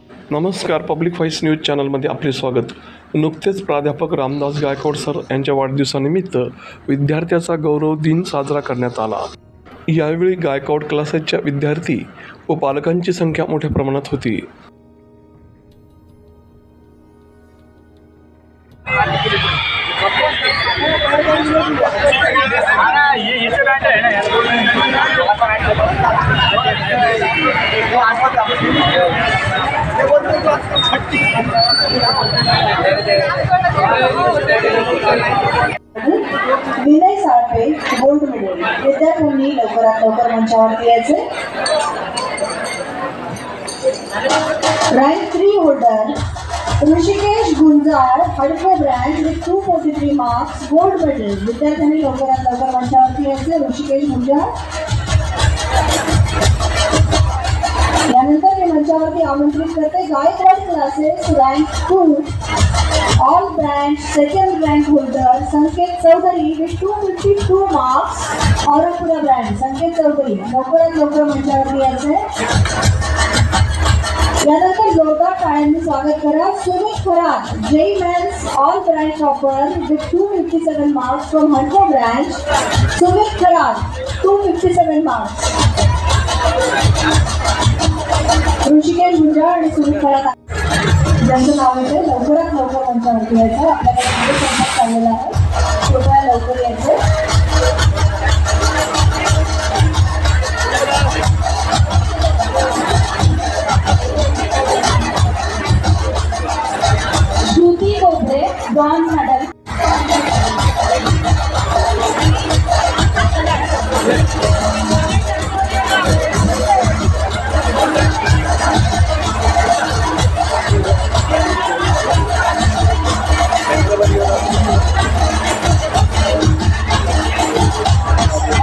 नमस्कार. Public voice news चॅनलमध्ये आपले स्वागत. नुकतेच प्राध्यापक रामदास गायकवाड सर यांच्या वाढदिवसानिमित्त विद्यार्थ्याचा गौरव दिन साजरा करण्यात आला. यावेळी गायकवाड क्लासेसच्या विद्यार्थी व पालकांची संख्या मोठ्या प्रमाणात होती. Vinay Salve gold medal. विद्यार्थ्यांनी लवकरात लवकर मंचावरती यायचे. रँक 3 होल्डर ऋषिकेश गुंजाळ, हडको branch with 243 marks, gold medal. विद्यार्थ्यांनी लवकरात लवकर मंचावरती यायचे. ऋषिकेश गुंजाळ. यानंतर मी मंचावरती आमंत्रित करते Gaikwad classes rank 2 all branch second rank holder Sanket Chaudhari with 252 marks, Aurangpura branch. Sanket Chaudhari लवकरात लवकर मंचावरती यायचे. यानंतर जोरदार टाळ्यांनी स्वागत करा Sumit Kharat, JEE Mains all branch topper with 257 marks from Hudco branch. Sumit Kharat 257 marks. Rushikesh Gunjal आणि सुमित खरात ज्यांचं नाव येते लवकरात लवकर मंचावरती यायचं. आपल्याकडे संपर्क चाललेला आहे, कृपया लवकर यायचं. Shruti Kopare bronze medal.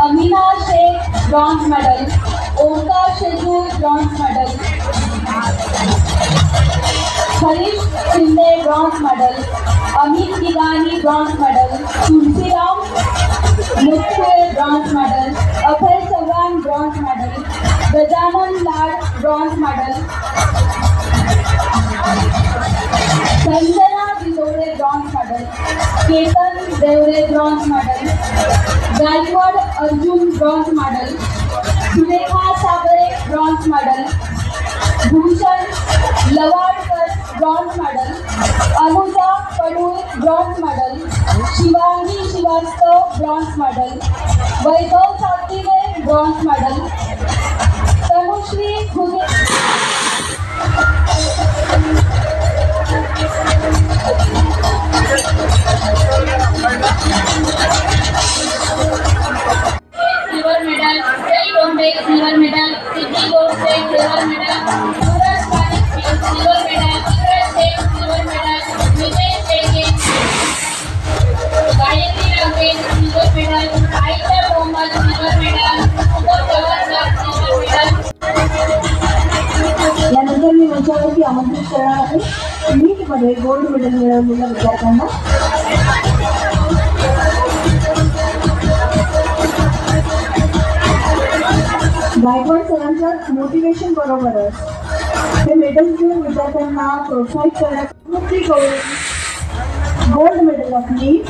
Amina Shaikh bronze medal. Omkar Sheju bronze medal. Harish Shinde bronze medal. Amit Gigani bronze medal. Tulsiram Mukhya bronze medal. Abhay Chavan bronze medal. Gajanan Lad bronze medal. Sanjana Dilore bronze medal. Ketan Deore bronze medal. Gaikwad Arjun bronze medal. Surekha Sable bronze medal. Bhushan Lawadkar bronze medal. Anuja Padul bronze medal. Shivangi Srivastava bronze medal. Vaibhav Savtine bronze medal. Tanushree Khune silver medal. जय Bombe silver medal. Siddhi Godse silver medal. Suraj Parik silver medal. Iqra Shaikh silver medal. Vijay Shelke. Gayatri Ravate silver medal. Ayesha Mohammad silver medal. Subodh Jawaharlal silver medal. यानंतर मी मंचावरती आमंत्रित करणार आहे नीटमध्ये gold medal मिळवलेल्या विद्यार्थ्यांना. गायकवाड सरांच्या motivation बरोबरच हे मेडल घेऊन विद्यार्थ्यांना प्रोत्साहित करण्यासाठी गोल्ड मेडल ऑफ नीट.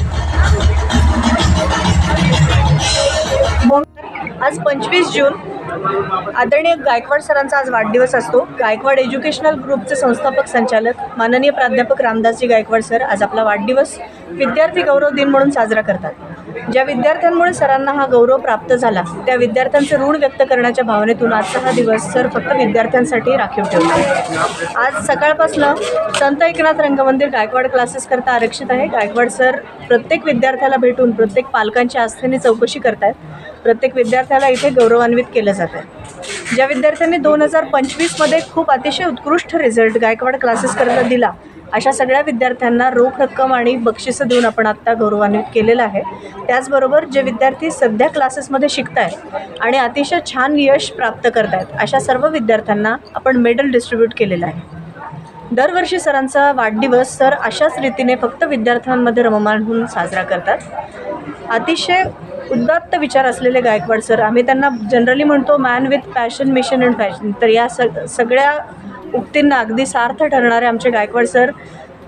आज 25 जून आदरणीय गायकवाड सरांचा आज वाढदिवस असतो. गायकवाड एज्युकेशनल ग्रुपचे संस्थापक संचालक माननीय प्राध्यापक रामदासजी गायकवाड सर आज आपला वाढदिवस विद्यार्थी गौरव दिन म्हणून साजरा करतात. ज्या विद्यार्थ्यांमुळे सरांना हा गौरव प्राप्त झाला त्या विद्यार्थ्यांचे ऋण व्यक्त करण्याच्या भावनेतून आजचा हा दिवस सर फक्त विद्यार्थ्यांसाठी राखीव ठेवतात. आज सकाळपासून संत एकनाथ रंगमंदिर गायकवाड क्लासेस करता आरक्षित आहे. गायकवाड सर प्रत्येक विद्यार्थ्याला भेटून प्रत्येक पालकांच्या आस्थेने चौकशी करतात. प्रत्येक विद्यार्थ्याला इथे गौरवान्वित केलं जातं. ज्या विद्यार्थ्यांनी 2025मध्ये खूप अतिशय उत्कृष्ट रिझल्ट गायकवाड क्लासेस करता दिला अशा सगळ्या विद्यार्थ्यांना रोख रक्कम आणि बक्षिसं देऊन आपण आत्ता गौरवान्वित केलेलं आहे. त्याचबरोबर जे विद्यार्थी सध्या क्लासेसमध्ये शिकत आहेत आणि अतिशय छान यश प्राप्त करत आहेत अशा सर्व विद्यार्थ्यांना आपण मेडल डिस्ट्रीब्यूट केलेलं आहे. दरवर्षी सरांचा वाढदिवस सर अशाच रीतीने फक्त विद्यार्थ्यांमध्ये रममाण होऊन साजरा करतात. अतिशय उदात्त विचार असलेले गायकवाड सर, आम्ही त्यांना जनरली म्हणतो man with passion, mission and fashion. तर या सगळ्या उक्तींना अगदी सार्थ ठरणारे आमचे गायकवाड सर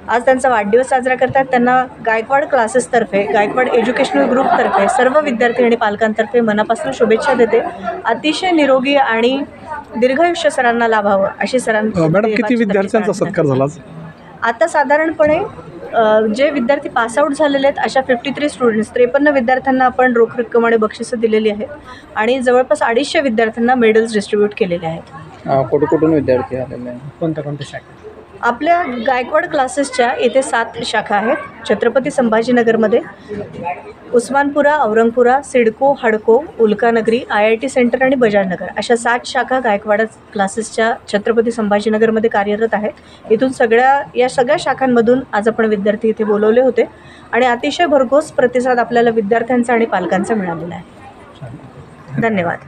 आज त्यांचा वाढदिवस साजरा करतात. त्यांना गायकवाड क्लासेसतर्फे, गायकवाड एज्युकेशनल ग्रुपतर्फे, सर्व विद्यार्थी आणि पालकांतर्फे मनापासून शुभेच्छा देते. अतिशय निरोगी आणि दीर्घायुष्य सरांना लाभावं अशी सरांना. मॅडम, किती विद्यार्थ्यांचा सत्कार झाला? आता साधारणपणे जे विद्यार्थी पासआउट झालेले आहेत अशा 53 स्टुडंट्स, 53 विद्यार्थ्यांना आपण रोख रक्कम आणि बक्षिसं दिलेली आहेत आणि जवळपास 250 विद्यार्थ्यांना मेडल्स डिस्ट्रीब्यूट केलेले आहेत. कुठून विद्यार्थी आलेले आहे? कोणत्या शाखा? आपल्या गायकवाड क्लासेसच्या येथे 7 शाखा आहेत. छत्रपती संभाजीनगरमध्ये उस्मानपुरा, औरंगपुरा, सिडको, हडको, उल्कानगरी, IIT सेंटर आणि बजाजनगर अशा 7 शाखा गायकवाड क्लासेसच्या छत्रपती संभाजीनगरमध्ये कार्यरत आहेत. इथून या सगळ्या शाखांमधून आज आपण विद्यार्थी इथे बोलवले होते आणि अतिशय भरघोस प्रतिसाद आपल्याला विद्यार्थ्यांचा आणि पालकांचा मिळालेला आहे. धन्यवाद.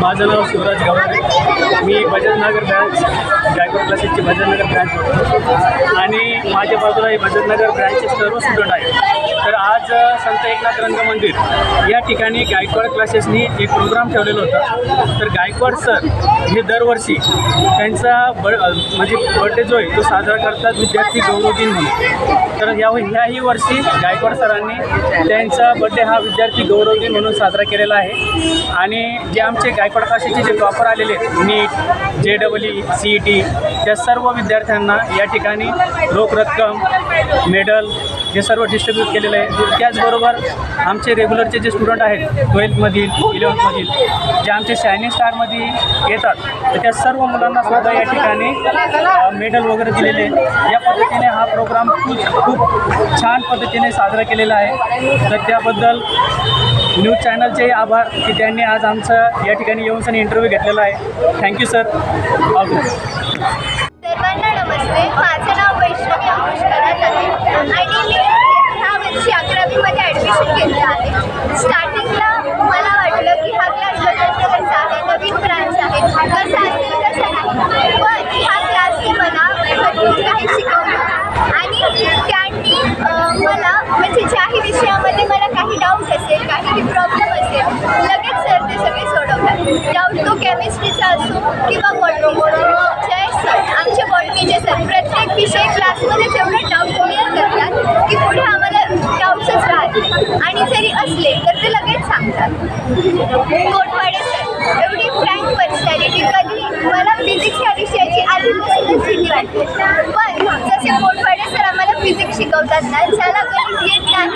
माझं नाव शिवराज गावडे. मी बजाजनगर ब्रँच, गायकवाड क्लासेसची बजाजनगर ब्रँच होतो आणि माझ्या बाजूला ही बजाजनगर ब्रँचचे सर्व स्टुडंट आहेत. तर आज संत एकनाथ रंगमंदिर या ठिकाणी गायकवाड क्लासेसनी एक प्रोग्राम ठेवलेला होता. तर गायकवाड सर हे दरवर्षी त्यांचा म्हणजे बर्थडे जो आहे तो साजरा करतात विद्यार्थी गौरव दिन म्हणून. तर ह्याही वर्षी गायकवाड सरांनी त्यांचा बर्थडे हा विद्यार्थी गौरव दिन म्हणून साजरा केलेला आहे. आणि जे आमचे गायकवाड क्लासेसचे जे टॉपर आलेले आहेत, नीट, JEE, CET, त्या सर्व विद्यार्थ्यांना या ठिकाणी रोख रक्कम, मेडल हे सर्व डिस्ट्रीब्यूट केलेलं आहे. त्याचबरोबर आमचे रेग्युलरचे जे स्टुडंट आहेत 12थमधील, 11थमधील, जे आमचे शायनिंग स्टारमध्ये येतात तर त्या सर्व मुलांना सुद्धा या ठिकाणी मेडल वगैरे दिलेले आहेत. या पद्धतीने हा प्रोग्राम खूप छान पद्धतीने साजरा केलेला आहे. तर त्याबद्दल न्यूज चॅनलचे आभार की त्यांनी आज आमचं या ठिकाणी येऊन सनी इंटरव्ह्यू घेतलेला आहे. Thank you sir. सर्वांना नमस्ते. माझं नाव वैष्णवी अंकुश करत आहे आणि मी ह्या वर्षी 11वीमध्ये ॲडमिशन घेतलं आहे. स्टार्टिंगला मला वाटलं की हा क्लास बजाजनगरचा आहे, नवीन ब्रांच आहे, कसं असेल कसं नाही, पण ह्या क्लासने मला भरपूर काही शिकवलं आणि त्यांनी मला म्हणजे ज्याही विषयामध्ये मला काही डाऊट असेल, काही प्रॉब्लेम असेल, लगेच सर ते सगळे सोडवतात. डाऊट तो केमिस्ट्रीचा असो किंवा बॉटनीचा. जय सर, आमचे बॉटनीचे सर प्रत्येक विषय क्लासमध्ये जेवढे डाऊट क्लिअर करतात की पुढे आम्हाला डाऊट्सच राहते आणि जरी असले तर ते लगेच सांगतात. कोटवाडे सर एवढी फ्रँक पर्सनॅलिटी. कधी मला फिजिक्स ह्या विषयाची आधीपासूनच भीती वाटते, पण जसे कोटवाडे सर आम्हाला फिजिक्स शिकवतात ना, ज्याला गणित येत नाही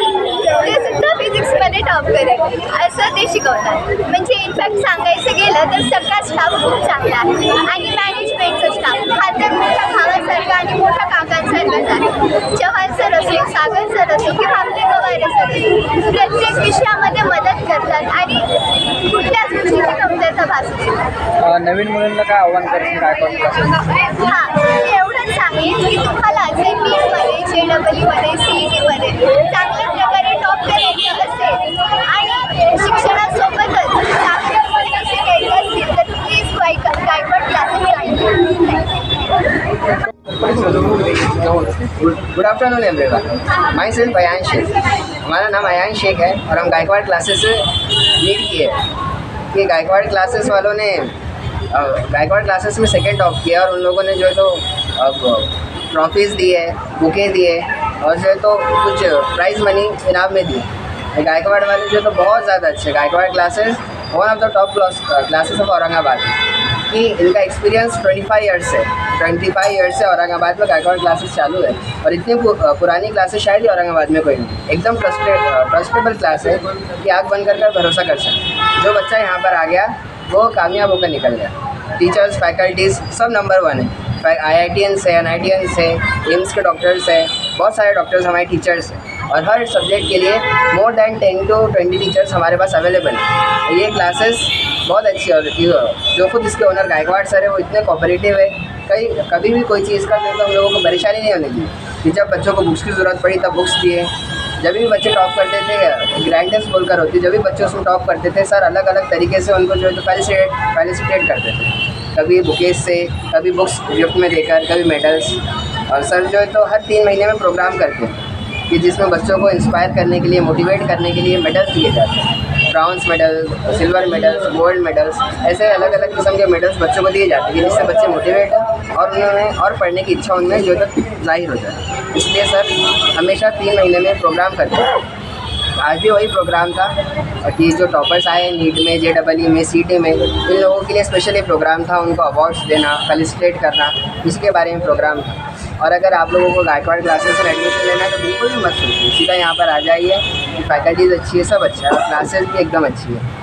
ते सुद्धा फिजिक्समध्ये टॉप करेल असं ते शिकवतात. म्हणजे इनफॅक्ट सांगायचं गेलं तर सगळा स्टाफ खूप चांगला आहे आणि मॅनेजमेंटचा स्टाफ हा तर मोठ्या भावासारखा आणि मोठ्या काकांसारखाच आहे. चव्हाण सर असो, सागर सर असो किंवा आपले गवारे सर असो, प्रत्येक विषयामध्ये मदत करतात आणि कुठल्याच गोष्टीची कमतरता भासू देतात. नवीन मुलांना काय आव्हान करतील गायकवाड क्लासेस? हां, मी एवढंच सांगेन की तुम्हाला जे नीटमध्ये, JEE मध्ये, CETमध्ये चांगल्या प्रकारे टॉप करायचं असेल आणि शिक्षणासोबतच चांगल्या परीक्षा घ्यायच्या असतील तर प्लीज गायकवाड क्लासेस जॉईन करा. Good afternoon everyone. Myself Ayan Shaikh. हमारा नाम अयान शेख है और हम गायकवाड़ क्लासेस से लीड किए कि गायकवाड़ क्लासेस वालों ने गायकवाड़ क्लासेस में सेकंड टॉप किया और उन लोगों ने जो है तो ट्रॉफीज़ दी है, बुकें दिए और जो है तो कुछ प्राइज़ मनी इनाम में दी. गायकवाड़ वाले जो तो बहुत ज़्यादा अच्छे. Gaikwad classes one of the top classes of Aurangabad कि इनका एक्सपीरियंस 25 ईयर्स है. 25 ईयर्स से औरंगाबाद में गायकवाड़ क्लासेस चालू है और इतनी पुरानी क्लासेस शायद ही औरंगाबाद में कोई नहीं. एकदम ट्रस्टेबल क्लास है कि आँख बंद कर भरोसा कर सकते. जो बच्चा यहाँ पर आ गया वो कामयाब होकर निकल गया. टीचर्स, फैकल्टीज़ सब नंबर 1 है. IITians है, NITians है, एम्स के डॉक्टर्स हैं, बहुत सारे डॉक्टर्स हमारे टीचर्स हैं और हर सब्जेक्ट के लिए मोर दैन 10 to 20 टीचर्स हमारे पास अवेलेबल हैं. ये क्लासेस बहुत अच्छी है और जो खुद इसके ओनर गायकवाड़ सर है वो इतने कोऑपरेटिव है. कभी भी कोई चीज़ का तो हम लोगों को परेशानी नहीं होने दी कि जब बच्चों को बुक्स की ज़रूरत पड़ी तब बुक्स दिए. जब भी बच्चे टॉप करते थे, ग्रैंडेस्ट बोलकर होती, जब भी बच्चे उसमें टॉप करते थे सर अलग अलग तरीके से उनको जो है तो फेलिसिटेट करते थे. कभी बुकेज से, कभी बुक्स गिफ्ट में देकर, कभी मेडल्स। और सर जो है तो हर 3 महीने में प्रोग्राम करते हैं कि जिसमें बच्चों को इंस्पायर करने के लिए, मोटिवेट करने के लिए मेडल्स दिए जाते हैं। Bronze medal, silver medals, gold medals, ऐसे अलग अलग किस्म के मेडल्स बच्चों को दिए जाते हैं जिससे बच्चे मोटिवेट हैं और उन्हें और पढ़ने की इच्छा उनमें जो है जाहिर हो जाए। इसलिए सर हमेशा 3 महीने में प्रोग्राम करते हैं। आज भी वही प्रोग्राम था कि जो टॉपर्स आए नीट में, JEE में, CT में, इन लोगों के लिए स्पेशली प्रोग्राम था, उनको अवार्ड्स देना, फेलिसिटेट करना, इसके बारे में प्रोग्राम था। और अगर आप लोगों को गायकवाड़ क्लासेस में एडमिशन लेना है तो बिल्कुल भी मत सोचिए, सीधा यहाँ पर आ जाइए। फैकल्टीज़ अच्छी है, सब अच्छा है, क्लासेस भी एकदम अच्छी है।